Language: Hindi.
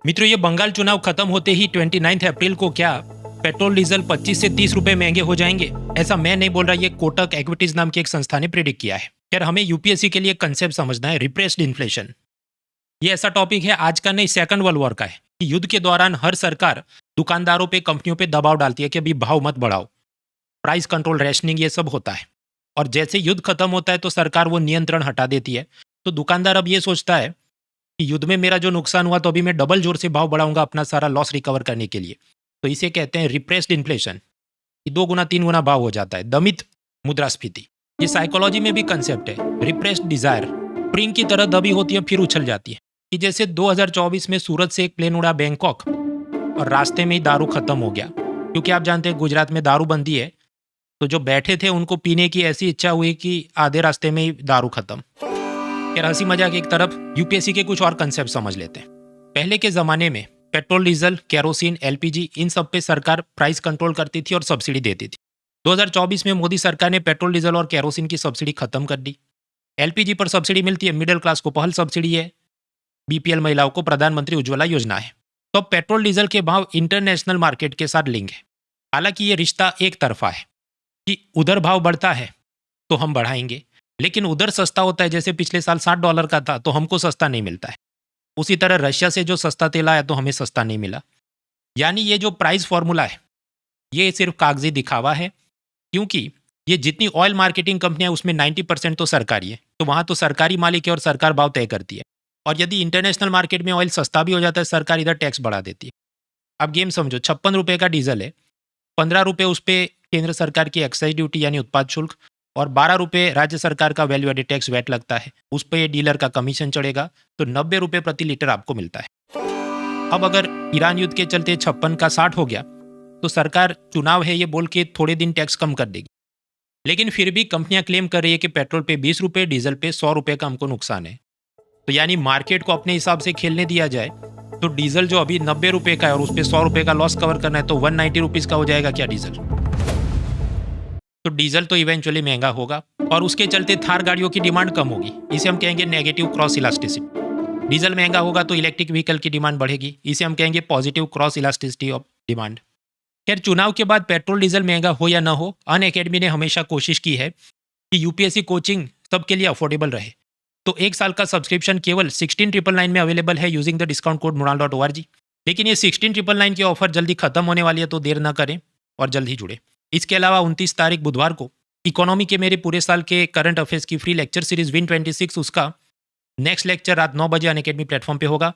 मित्रों, ये बंगाल चुनाव खत्म होते ही 29 अप्रैल को क्या पेट्रोल डीजल 25 से 30 रुपए महंगे हो जाएंगे? ऐसा मैं नहीं बोल रहा, ये कोटक इक्विटीज नाम की एक संस्था ने प्रिडिक्ट किया है। यार, हमें यूपीएससी के लिए कंसेप्ट समझना है, रिप्रेस्ड इन्फ्लेशन। ये ऐसा टॉपिक है आज का नहीं, सेकंड वर्ल्ड वॉर का है कि युद्ध के दौरान हर सरकार दुकानदारों पे, कंपनियों पे दबाव डालती है कि अभी भाव मत बढ़ाओ, प्राइस कंट्रोल, रेशनिंग, ये सब होता है। और जैसे युद्ध खत्म होता है तो सरकार वो नियंत्रण हटा देती है। तो दुकानदार अब ये सोचता है कि युद्ध में मेरा जो नुकसान हुआ तो अभी मैं डबल जोर से भाव बढ़ाऊंगा अपना सारा लॉस रिकवर करने के लिए। तो इसे कहते हैं रिप्रेस्ड इन्फ्लेशन, कि 2 गुना 3 गुना भाव हो जाता है, दमित मुद्रास्फीति। ये साइकोलॉजी में भी कंसेप्ट है। रिप्रेस्ड डिजायर स्प्रिंग की तरह दबी होती है, फिर उछल जाती है। कि जैसे 2024 में सूरत से एक प्लेन उड़ा बैंकॉक और रास्ते में ही दारू खत्म हो गया, क्योंकि आप जानते हैं गुजरात में दारूबंदी है। तो जो बैठे थे उनको पीने की ऐसी इच्छा हुई कि आधे रास्ते में ही दारू खत्म। यार, हंसी मजाक एक तरफ, यूपीएससी के कुछ और कंसेप्ट समझ लेते हैं। पहले के जमाने में पेट्रोल, डीजल, केरोसिन, एलपीजी, इन सब पे सरकार प्राइस कंट्रोल करती थी और सब्सिडी देती थी। 2024 में मोदी सरकार ने पेट्रोल, डीजल और केरोसिन की सब्सिडी खत्म कर दी। एलपीजी पर सब्सिडी मिलती है, मिडिल क्लास को पहल सब्सिडी है, बीपीएल महिलाओं को प्रधानमंत्री उज्ज्वला योजना है। तो अब पेट्रोल, डीजल के भाव इंटरनेशनल मार्केट के साथ लिंक है। हालांकि ये रिश्ता एक तरफा है कि उधर भाव बढ़ता है तो हम बढ़ाएंगे, लेकिन उधर सस्ता होता है, जैसे पिछले साल $60 का था तो हमको सस्ता नहीं मिलता है। उसी तरह रशिया से जो सस्ता तेल आया तो हमें सस्ता नहीं मिला। यानी ये जो प्राइस फॉर्मूला है ये सिर्फ कागजी दिखावा है, क्योंकि ये जितनी ऑयल मार्केटिंग कंपनियां उसमें 90% तो सरकारी है, तो वहां तो सरकारी मालिक है और सरकार भाव तय करती है। और यदि इंटरनेशनल मार्केट में ऑयल सस्ता भी हो जाता है, सरकार इधर टैक्स बढ़ा देती है। अब गेम समझो, 56 रुपये का डीजल है, 15 रुपये उस पर केंद्र सरकार की एक्साइज ड्यूटी यानी उत्पाद शुल्क, और 12 रुपये राज्य सरकार का वैल्यू एडेड टैक्स वैट लगता है। उस पर ये डीलर का कमीशन चढ़ेगा, तो 90 रुपये प्रति लीटर आपको मिलता है। अब अगर ईरान युद्ध के चलते 56 का 60 हो गया तो सरकार चुनाव है ये बोल के थोड़े दिन टैक्स कम कर देगी। लेकिन फिर भी कंपनियां क्लेम कर रही है कि पेट्रोल पे 20 रुपये, डीजल पे 100 रुपये का हमको नुकसान है। तो यानी मार्केट को अपने हिसाब से खेलने दिया जाए तो डीजल जो अभी 90 रुपये का है और उस पर 100 रुपये का लॉस कवर करना है, तो 190 रुपीज़ का हो जाएगा क्या डीजल? तो डीजल तो इवेंचुअली महंगा होगा और उसके चलते थार गाड़ियों की डिमांड कम होगी। इसे हम कहेंगे नेगेटिव क्रॉस इलास्टिसिटी। डीजल महंगा होगा तो इलेक्ट्रिक व्हीकल की डिमांड बढ़ेगी। इसे हम कहेंगे positive cross elasticity of demand. खैर, चुनाव के बाद पेट्रोल, डीजल महंगा हो या ना हो, अनअकैडमी ने हमेशा कोशिश की है कि यूपीएससी कोचिंग सबके लिए अफोर्डेबल रहे। तो 1 साल का सब्सक्रिप्शन केवल 16,999 में अवेलेबल है using the discount code moral.org। लेकिन ये 16,999 की ऑफर जल्दी खत्म होने वाली है, तो देर ना करें और जल्द ही जुड़े। इसके अलावा 29 तारीख बुधवार को इकोनॉमी के मेरे पूरे साल के करंट अफेयर्स की फ्री लेक्चर सीरीज विन 26, उसका नेक्स्ट लेक्चर रात 9 बजे अनअकैडमी प्लेटफॉर्म पे होगा।